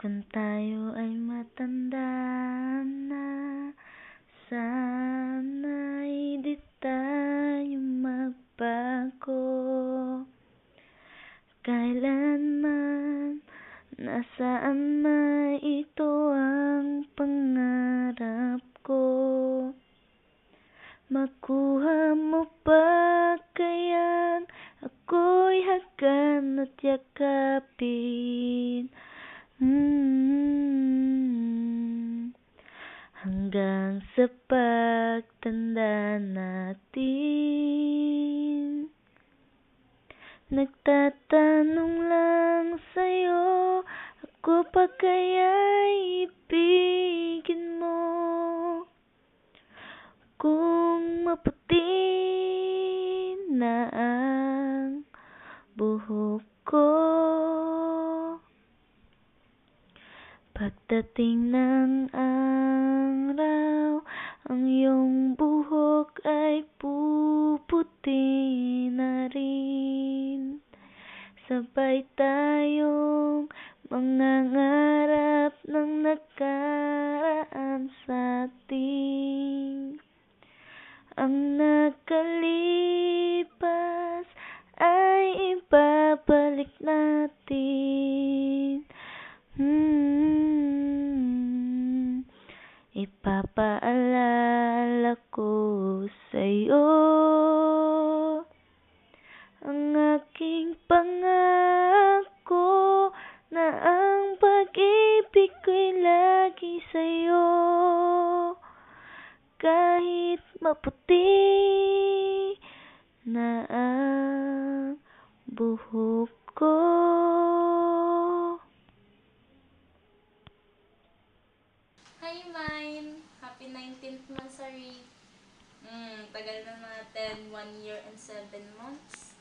Kung tayo ay matanda na, sana'y di tayo magbago. Kailanman, nasaan man ito ang pangarap ko. Makuha mo ba kayang ako'y hagan at yakapin? Hanggang sa pagtanda natin, nagtatanong lang sa'yo, ako pa kaya'y ibigin mo? Kung maputi na ang buhok ko, pagdating ng araw, ang iyong buhok ay puputi na rin. Sabay tayong mangangarap ng nakaraan sa atin. Ang nakalipas ay ibabalik natin. Ipapaalala ko sa'yo ang aking pangako na ang pag-ibig ko'y lagi sa'yo. Kahit maputi na ang buhok ko. Hi, Mine! Happy 19th monthsary! Tagal na natin, 1 year and 7 months.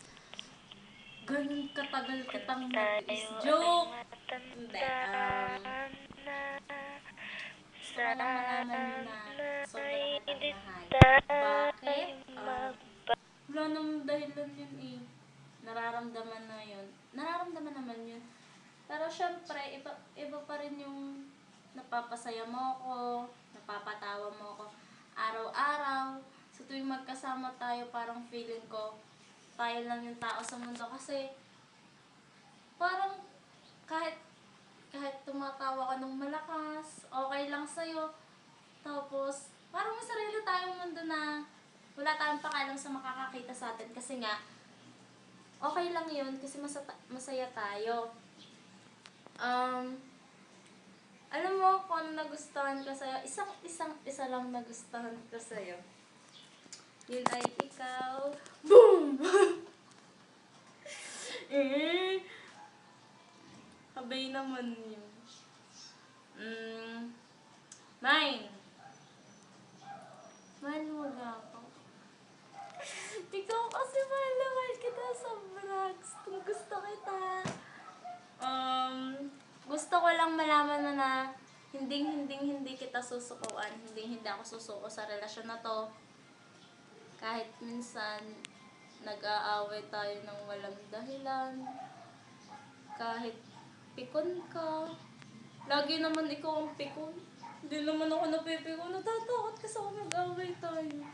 Ganun katagal kitang nag-is. Joke! Hindi, gusto ko lang malaman nyo na sobrang kitang mahal. Bakit? Wala namang dahilan yun eh. Nararamdaman na yun. Nararamdaman naman yun. Pero syempre, iba pa rin yung napapasaya mo ako, napapatawa mo ako araw-araw. So tuwing magkasama tayo, parang feeling ko, tayo lang yung tao sa mundo. Kasi, parang kahit tumatawa ka ng malakas, okay lang sa'yo. Tapos, parang may sarili tayong mundo na wala tayong pakialam sa makakakita sa atin. Kasi nga, okay lang yun kasi masaya tayo. Alam mo kung ano nagustuhan ko sa'yo? Isa lang nagustuhan ko sa'yo. Yun ay ikaw. Boom! Habay naman yun. Mine. Mahal mo ba ako? Ikaw kasi mahal kita sa vlogs. Kung gusto kita. Gusto ko lang malaman mo na hindi kita susukuan. Hindi ako susuko sa relasyon na to. Kahit minsan nag-aaway tayo ng walang dahilan. Kahit pikon ka. Lagi naman ikaw ang pikon. Hindi naman ako napipikon. Natatakot kasi ako mag-aaway tayo.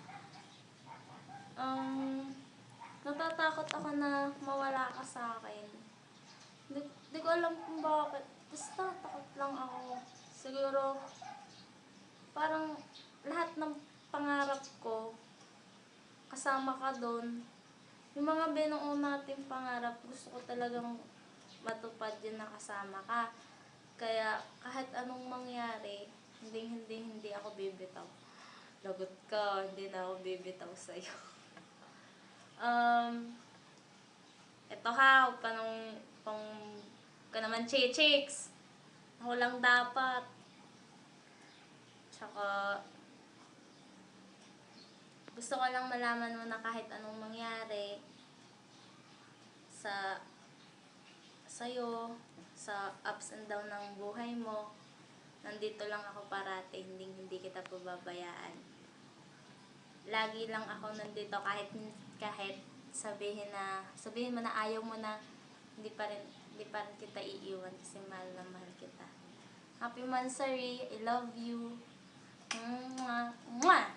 Natatakot ako na mawala ka sa akin. Di ko alam kung bakit. Basta takot lang ako. Siguro, parang lahat ng pangarap ko, kasama ka doon. Yung mga binuo natin pangarap, gusto ko talagang matupad yun na kasama ka. Kaya kahit anong mangyari, hindi ako bibitaw. Lagot ka, hindi na ako bibitaw sa'yo. Ito ha, huwag ka naman chichiks. Ako lang dapat. Tsaka, gusto ko lang malaman mo na kahit anong mangyari sa'yo, sa ups and down ng buhay mo, nandito lang ako parate, hindi kita pababayaan. Lagi lang ako nandito kahit sabihin mo na ayaw mo na, hindi pa rin kita iiwan kasi mahal na mahal kita. Happy Mansari. I love you. Mwah. Mwah.